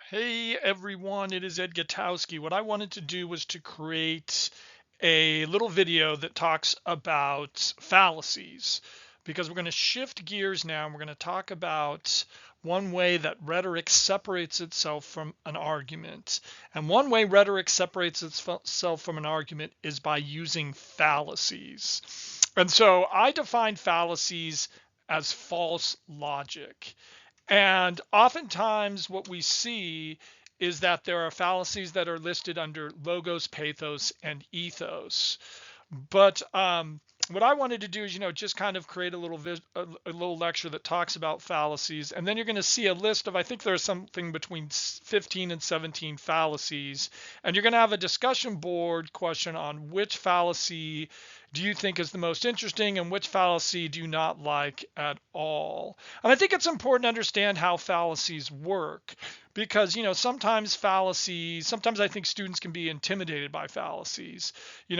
Hey everyone, it is Ed Gutowski. What I wanted to do was to create a little video that talks about fallacies because we're going to shift gears now and we're going to talk about one way that rhetoric separates itself from an argument. And one way rhetoric separates itself from an argument is by using fallacies. And so I define fallacies as false logic. And oftentimes, what we see is that there are fallacies that are listed under logos, pathos, and ethos. But what I wanted to do is, just kind of create a little lecture that talks about fallacies, and then you're going to see a list of, I think there's something between 15 and 17 fallacies, and you're going to have a discussion board question on which fallacy do you think is the most interesting and which fallacy do you not like at all. And I think it's important to understand how fallacies work because sometimes I think students can be intimidated by fallacies.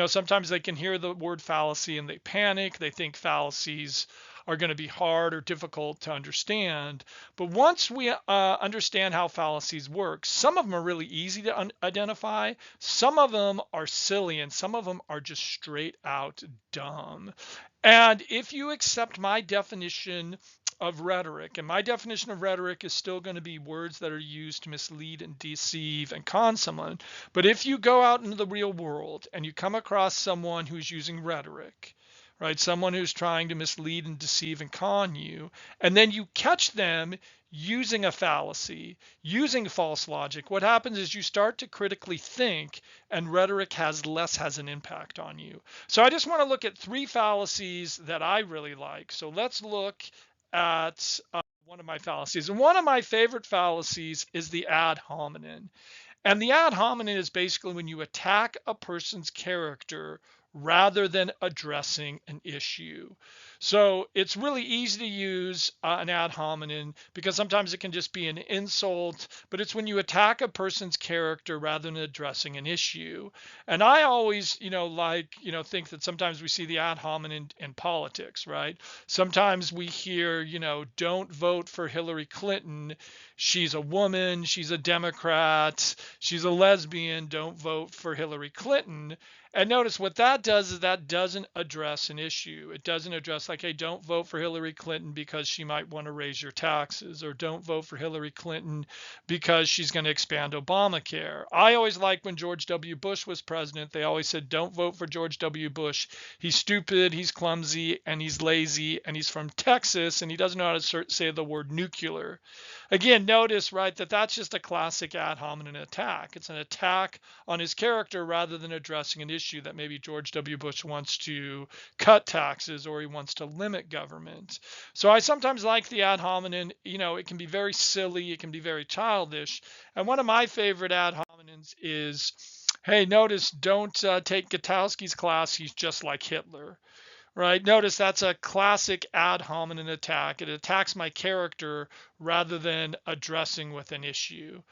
Sometimes they can hear the word fallacy and they panic. They think fallacies are going to be hard or difficult to understand. But once we understand how fallacies work, some of them are really easy to identify. Some of them are silly and some of them are just straight out dumb. And if you accept my definition of rhetoric, and my definition of rhetoric is still going to be words that are used to mislead and deceive and con someone. But if you go out into the real world and you come across someone who's using rhetoric, right, someone who's trying to mislead and deceive and con you, and then you catch them using a fallacy, using false logic, what happens is you start to critically think and rhetoric has an impact on you. So I just want to look at three fallacies that I really like. So let's look at one of my fallacies. And one of my favorite fallacies is the ad hominem. And the ad hominem is basically when you attack a person's character rather than addressing an issue. So it's really easy to use an ad hominem because sometimes it can just be an insult, but it's when you attack a person's character rather than addressing an issue. And I always, think that sometimes we see the ad hominem in politics, right? Sometimes we hear, don't vote for Hillary Clinton. She's a woman, she's a Democrat, she's a lesbian, don't vote for Hillary Clinton. And notice what that does is that doesn't address an issue. It doesn't address like, hey, don't vote for Hillary Clinton because she might want to raise your taxes, or don't vote for Hillary Clinton because she's going to expand Obamacare. I always liked when George W. Bush was president, they always said, don't vote for George W. Bush. He's stupid, he's clumsy, and he's lazy, and he's from Texas, and he doesn't know how to say the word nuclear. Again, notice, right, that that's just a classic ad hominem attack. It's an attack on his character rather than addressing an issue that maybe George W. Bush wants to cut taxes or he wants to limit government. So I sometimes like the ad hominem. It can be very silly, it can be very childish. And one of my favorite ad hominems is, hey, notice, don't take Gutowski's class, he's just like Hitler. Right? Notice that's a classic ad hominem attack. It attacks my character rather than addressing with an issue.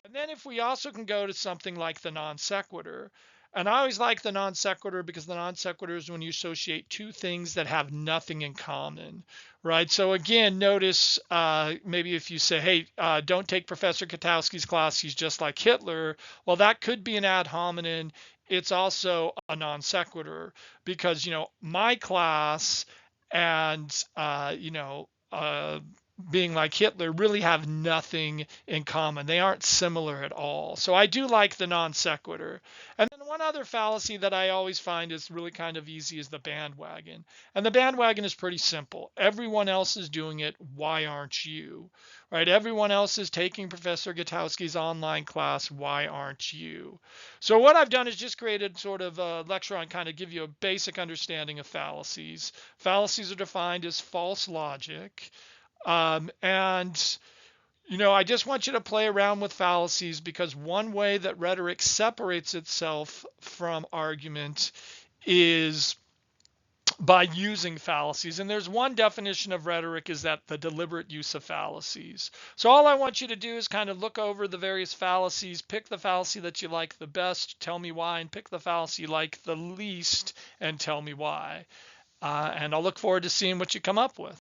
And then if we also can go to something like the non sequitur, and I always like the non sequitur because the non sequitur is when you associate two things that have nothing in common, right? So again, notice maybe if you say, hey, don't take Professor Gutowski's class, he's just like Hitler. Well, that could be an ad hominem. It's also a non sequitur because, my class and, being like Hitler really have nothing in common. They aren't similar at all. So I do like the non sequitur. And then one other fallacy that I always find is really kind of easy is the bandwagon. And the bandwagon is pretty simple. Everyone else is doing it. Why aren't you? Right? Everyone else is taking Professor Gutowski's online class. Why aren't you? So what I've done is just created sort of a lecture on kind of give you a basic understanding of fallacies. Fallacies are defined as false logic. And I just want you to play around with fallacies because one way that rhetoric separates itself from argument is by using fallacies. And there's one definition of rhetoric is that the deliberate use of fallacies. So all I want you to do is kind of look over the various fallacies, pick the fallacy that you like the best, tell me why, and pick the fallacy you like the least and tell me why. And I'll look forward to seeing what you come up with.